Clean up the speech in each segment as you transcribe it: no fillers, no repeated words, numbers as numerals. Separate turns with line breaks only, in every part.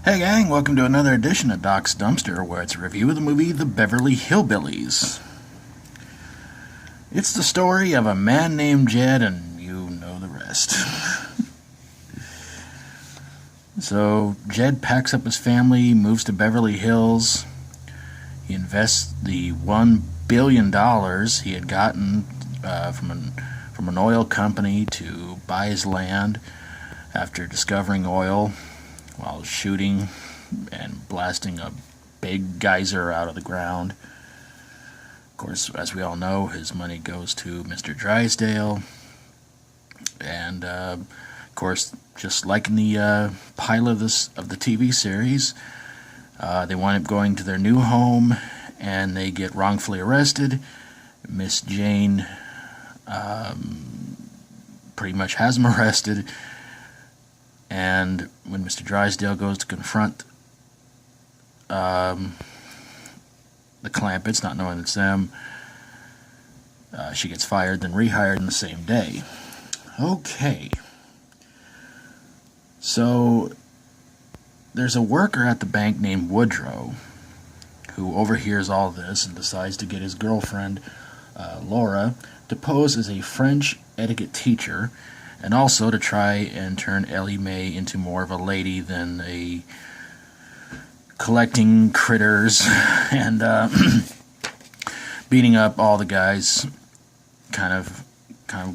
Hey gang, welcome to another edition of Doc's Dumpster, where it's a review of the movie The Beverly Hillbillies. It's the story of a man named Jed, and you know the rest. So, Jed packs up his family, moves to Beverly Hills. He invests the $1 billion he had gotten from an oil company to buy his land after discovering oil while shooting and blasting a big geyser out of the ground. Of course, as we all know, his money goes to Mr. Drysdale. And, of course, just like in the pilot of the TV series, they wind up going to their new home, and they get wrongfully arrested. Miss Jane pretty much has them arrested. And when Mr. Drysdale goes to confront the Clampetts, not knowing it's them, she gets fired, then rehired in the same day. Okay. So, there's a worker at the bank named Woodrow who overhears all this and decides to get his girlfriend, Laura, to pose as a French etiquette teacher, and also to try and turn Ellie Mae into more of a lady than a collecting critters and beating up all the guys kind of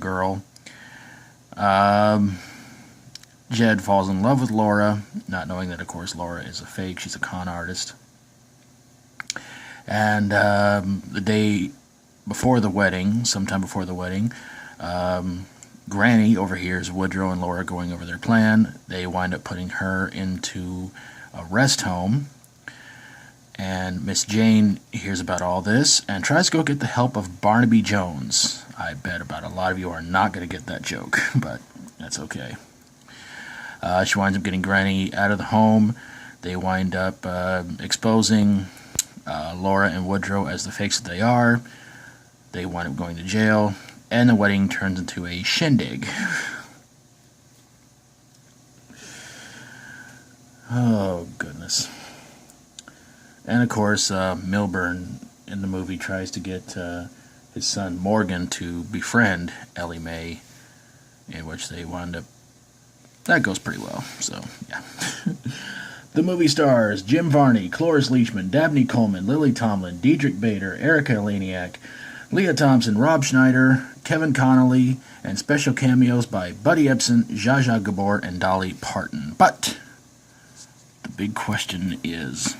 girl. Jed falls in love with Laura, not knowing that, of course, Laura is a fake. She's a con artist. And the day before the wedding, sometime before the wedding, Granny overhears Woodrow and Laura going over their plan. They wind up putting her into a rest home. And Miss Jane hears about all this and tries to go get the help of Barnaby Jones. I bet about a lot of you are not going to get that joke, but that's okay. She winds up getting Granny out of the home. They wind up exposing Laura and Woodrow as the fakes that they are. They wind up going to jail. And the wedding turns into a shindig. Oh, goodness. And, of course, Milburn in the movie tries to get his son Morgan to befriend Ellie Mae, in which they wind up... That goes pretty well, so, yeah. The movie stars Jim Varney, Cloris Leachman, Dabney Coleman, Lily Tomlin, Diedrich Bader, Erica Eleniak, Leah Thompson, Rob Schneider, Kevin Connolly, and special cameos by Buddy Ebsen, Zsa Zsa Gabor, and Dolly Parton. But the big question is,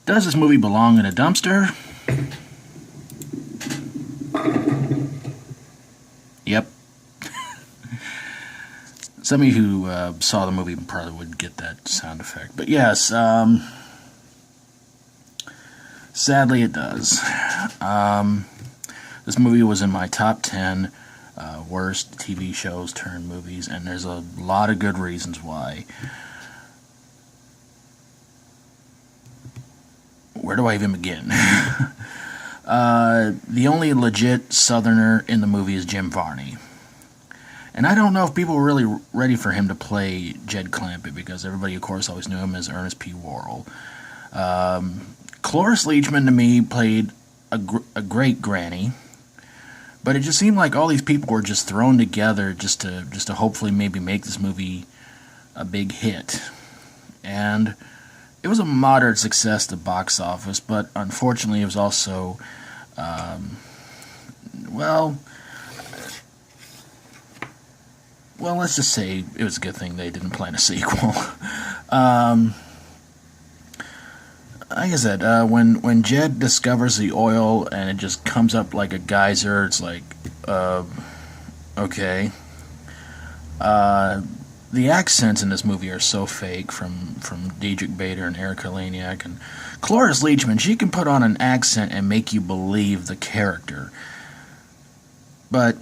does this movie belong in a dumpster? Yep. Some of you who saw the movie probably would get that sound effect. But yes, sadly it does. This movie was in my top 10 worst TV shows turned movies, and there's a lot of good reasons why. Where do I even begin? The only legit Southerner in the movie is Jim Varney. And I don't know if people were really ready for him to play Jed Clampett, because everybody, of course, always knew him as Ernest P. Worrell. Cloris Leachman, to me, played a great Granny, but it just seemed like all these people were just thrown together just to hopefully maybe make this movie a big hit. And it was a moderate success at the box office, but unfortunately it was also, well, let's just say it was a good thing they didn't plan a sequel. Like I said, when Jed discovers the oil and it just comes up like a geyser, it's like, okay. The accents in this movie are so fake from Diedrich Bader and Erica Eleniak. And Cloris Leachman, she can put on an accent and make you believe the character. But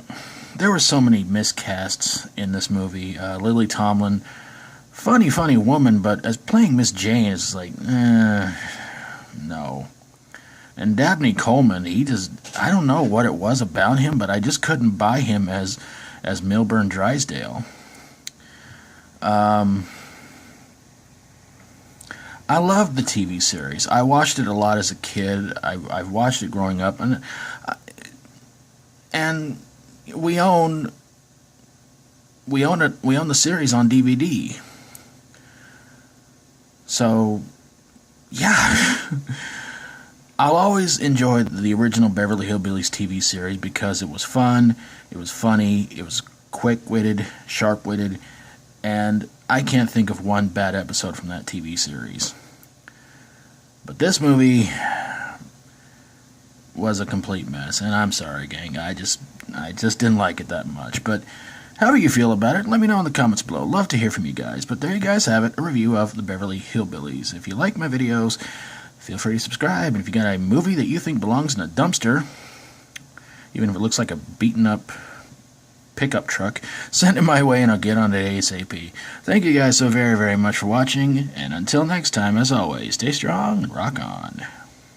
there were so many miscasts in this movie. Lily Tomlin, funny woman, but as playing Miss Jane is like, no. And Dabney Coleman, I don't know what it was about him, but I just couldn't buy him as Milburn Drysdale. I loved the TV series. I watched it a lot as a kid. I've watched it growing up, and we own the series on DVD. So, yeah. I'll always enjoy the original Beverly Hillbillies TV series because it was fun, it was funny, it was quick-witted, sharp-witted, and I can't think of one bad episode from that TV series. But this movie was a complete mess, and I'm sorry, gang. I just didn't like it that much. But however you feel about it, let me know in the comments below. Love to hear from you guys. But there you guys have it, a review of the Beverly Hillbillies. If you like my videos, feel free to subscribe. And if you got a movie that you think belongs in a dumpster, even if it looks like a beaten-up pickup truck, send it my way and I'll get on it ASAP. Thank you guys so very, very much for watching, and until next time, as always, stay strong and rock on.